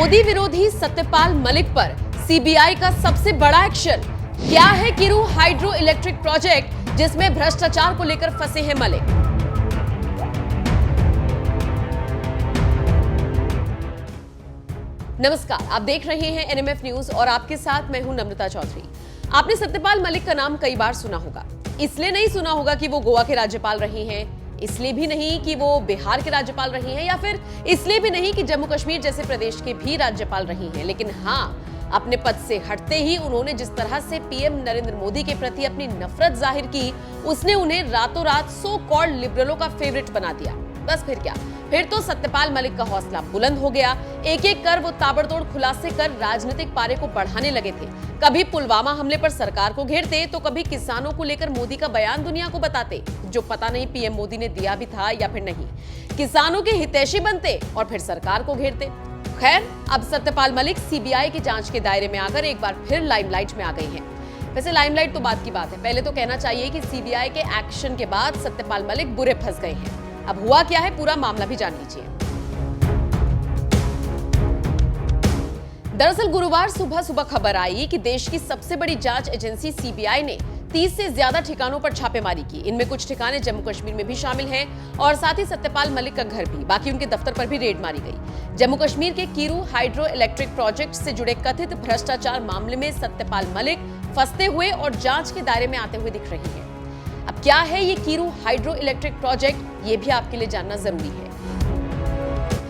मोदी विरोधी सत्यपाल मलिक पर सीबीआई का सबसे बड़ा एक्शन। क्या है किरू हाइड्रो इलेक्ट्रिक प्रोजेक्ट जिसमें भ्रष्टाचार को लेकर फंसे हैं मलिक। नमस्कार, आप देख रहे हैं एनएमएफ न्यूज और आपके साथ मैं हूं नम्रता चौधरी। आपने सत्यपाल मलिक का नाम कई बार सुना होगा। इसलिए नहीं सुना होगा कि वो गोवा के राज्यपाल रहे हैं, इसलिए भी नहीं कि वो बिहार के राज्यपाल रही हैं, या फिर इसलिए भी नहीं कि जम्मू कश्मीर जैसे प्रदेश के भी राज्यपाल रही हैं। लेकिन हाँ, अपने पद से हटते ही उन्होंने जिस तरह से पीएम नरेंद्र मोदी के प्रति अपनी नफरत जाहिर की, उसने उन्हें रातों रात सो कॉल्ड लिबरलों का फेवरेट बना दिया। बस फिर क्या, फिर तो सत्यपाल मलिक का हौसला बुलंद हो गया। एक एक कर वो ताबड़तोड़ खुलासे कर राजनीतिक पारे को बढ़ाने लगे थे। कभी पुलवामा हमले पर सरकार को घेरते, तो कभी किसानों को लेकर मोदी का बयान दुनिया को बताते, जो पता नहीं पीएम मोदी ने दिया भी था या फिर नहीं। किसानों के हितैषी बनते और फिर सरकार को घेरते। खैर, अब सत्यपाल मलिक सीबीआई की जांच के दायरे में आकर एक बार फिर लाइमलाइट में आ गई हैं। वैसे लाइमलाइट तो बात की बात है, पहले तो कहना चाहिए कि सीबीआई के एक्शन के बाद सत्यपाल मलिक बुरे फंस गए हैं। अब हुआ क्या है, पूरा मामला भी जान लीजिए। दरअसल गुरुवार सुबह सुबह खबर आई कि देश की सबसे बड़ी जांच एजेंसी सीबीआई ने 30 से ज्यादा ठिकानों पर छापेमारी की। इनमें कुछ ठिकाने जम्मू कश्मीर में भी शामिल हैं और साथ ही सत्यपाल मलिक का घर भी, बाकी उनके दफ्तर पर भी रेड मारी गई। जम्मू कश्मीर के किरू हाइड्रो इलेक्ट्रिक प्रोजेक्ट से जुड़े कथित भ्रष्टाचार मामले में सत्यपाल मलिक फंसते हुए और जांच के दायरे में आते हुए दिख रही है। अब क्या है ये किरू हाइड्रो इलेक्ट्रिक प्रोजेक्ट, ये भी आपके लिए जानना जरूरी है।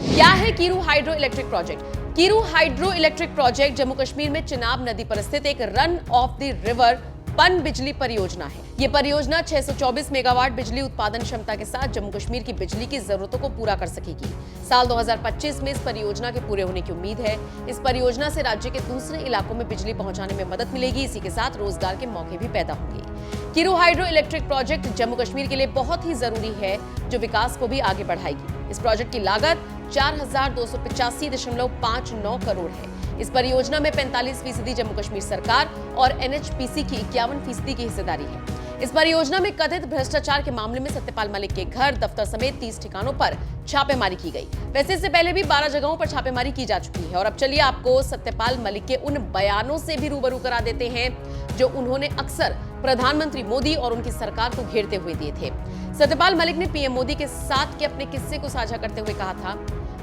क्या है Kiru hydro electric project? Kiru hydro electric project Jammu Kashmir में चिनाब नदी पर स्थित एक रन ऑफ द रिवर पन बिजली परियोजना है। ये परियोजना 624 मेगावाट बिजली उत्पादन क्षमता के साथ जम्मू कश्मीर की बिजली की जरूरतों को पूरा कर सकेगी। साल 2025 में इस परियोजना के पूरे होने की उम्मीद है। इस परियोजना से राज्य के दूसरे इलाकों में बिजली पहुंचाने में मदद मिलेगी। इसी के साथ रोजगार के मौके भी पैदा होंगे। Kiru hydro electric project Jammu Kashmir के लिए बहुत ही जरूरी है, जो विकास को भी आगे बढ़ाएगी। इस प्रोजेक्ट की लागत 4285.59 करोड़ है। इस परियोजना में 45% जम्मू कश्मीर सरकार और एनएचपीसी की 51% की हिस्सेदारी है। इस परियोजना में कथित भ्रष्टाचार के मामले में सत्यपाल मलिक के घर, दफ्तर समेत 30 ठिकानों पर छापेमारी की गई। वैसे इससे पहले भी 12 जगहों पर छापेमारी की जा चुकी है। और अब चलिए आपको सत्यपाल मलिक के उन बयानों से भी रूबरू करा देते हैं जो उन्होंने अक्सर प्रधानमंत्री मोदी और उनकी सरकार को घेरते हुए दिए थे। सत्यपाल मलिक ने पीएम मोदी के साथ के अपने किस्से को साझा करते हुए कहा था,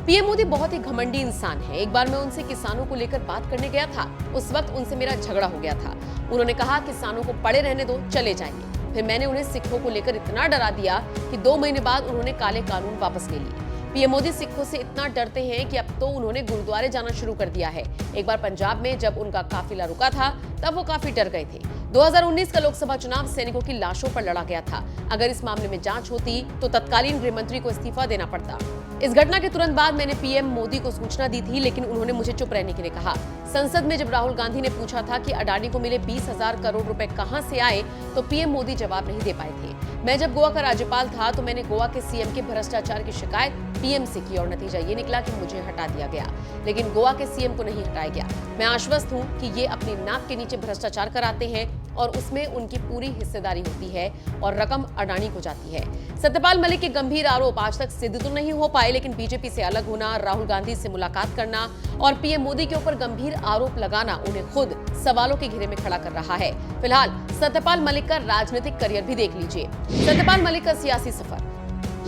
पीएम मोदी बहुत ही घमंडी इंसान है। एक बार मैं उनसे किसानों को लेकर बात करने गया था। उस वक्त उनसे मेरा झगड़ा हो गया था। उन्होंने कहा किसानों को पड़े रहने दो, चले जाएंगे। फिर मैंने उन्हें सिखों को लेकर इतना डरा दिया कि 2 महीने बाद उन्होंने काले कानून वापस ले लिए। पीएम मोदी सिखों से इतना डरते हैं कि अब तो उन्होंने गुरुद्वारे जाना शुरू कर दिया है। एक बार पंजाब में जब उनका काफिला रुका था, तब वो काफी डर गए थे। 2019 का लोकसभा चुनाव सैनिकों की लाशों पर लड़ा गया था। अगर इस मामले में जांच होती तो तत्कालीन गृह मंत्री को इस्तीफा देना पड़ता। इस घटना के तुरंत बाद मैंने पीएम मोदी को सूचना दी थी, लेकिन उन्होंने मुझे चुप रहने के लिए कहा। संसद में जब राहुल गांधी ने पूछा था कि अडानी को मिले 20,000 करोड़ रुपए कहां से आए, तो पीएम मोदी जवाब नहीं दे पाए थे। मैं जब गोवा का राज्यपाल था तो मैंने गोवा के सीएम के भ्रष्टाचार की शिकायत पीएम से की और नतीजा ये निकला कि मुझे हटा दिया गया, लेकिन गोवा के सीएम को नहीं हटाया गया। मैं आश्वस्त हूं कि ये अपनी नाक के नीचे भ्रष्टाचार कराते हैं और उसमें उनकी पूरी हिस्सेदारी होती है और रकम अडानी को जाती है। सत्यपाल मलिक के गंभीर आरोप आज तक सिद्ध तो नहीं हो पाए, लेकिन बीजेपी से अलग होना, राहुल गांधी से मुलाकात करना और पीएम मोदी के ऊपर गंभीर आरोप लगाना उन्हें खुद सवालों के घेरे में खड़ा कर रहा है। फिलहाल सत्यपाल मलिक का राजनीतिक करियर भी देख लीजिए। सत्यपाल मलिक का सियासी सफर।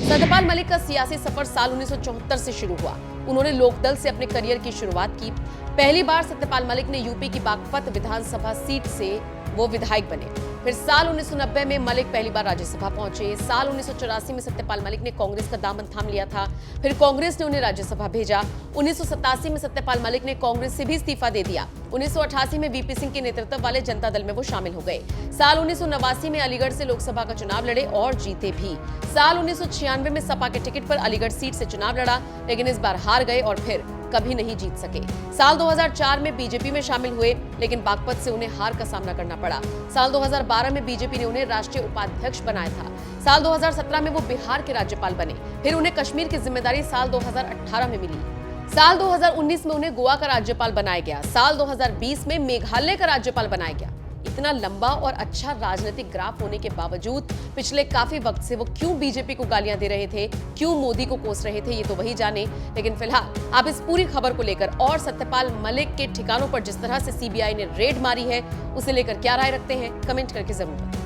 सत्यपाल मलिक का सियासी सफर साल 1974 से शुरू हुआ। उन्होंने लोकदल से अपने करियर की शुरुआत की। पहली बार सत्यपाल मलिक ने यूपी की बागपत विधानसभा सीट से वो विधायक बने। फिर साल 1990 में मलिक पहली बार राज्यसभा पहुंचे। साल 1984 में सत्यपाल मलिक ने कांग्रेस का दामन थाम लिया था। फिर कांग्रेस ने उन्हें राज्यसभा भेजा। 1987 में सत्यपाल मलिक ने कांग्रेस से भी इस्तीफा दे दिया। 1988 में वीपी सिंह के नेतृत्व वाले जनता दल में वो शामिल हो गए। साल 1989 में अलीगढ़ से लोकसभा का चुनाव लड़े और जीते भी। साल 1996 में सपा के टिकट पर अलीगढ़ सीट से चुनाव लड़ा, लेकिन इस बार हार गए और फिर कभी नहीं जीत सके। साल 2004 में बीजेपी में शामिल हुए, लेकिन बागपत से उन्हें हार का सामना करना पड़ा। साल 2012 में बीजेपी ने उन्हें राष्ट्रीय उपाध्यक्ष बनाया था। साल 2017 में वो बिहार के राज्यपाल बने। फिर उन्हें कश्मीर की जिम्मेदारी साल 2018 में मिली। साल 2019 में उन्हें गोवा का राज्यपाल बनाया गया। साल 2020 में मेघालय का राज्यपाल बनाया गया। इतना लंबा और अच्छा राजनीतिक ग्राफ होने के बावजूद पिछले काफी वक्त से वो क्यों बीजेपी को गालियां दे रहे थे, क्यों मोदी को कोस रहे थे, ये तो वही जाने। लेकिन फिलहाल आप इस पूरी खबर को लेकर और सत्यपाल मलिक के ठिकानों पर जिस तरह से सीबीआई ने रेड मारी है, उसे लेकर क्या राय रखते हैं, कमेंट करके जरूर बताएं।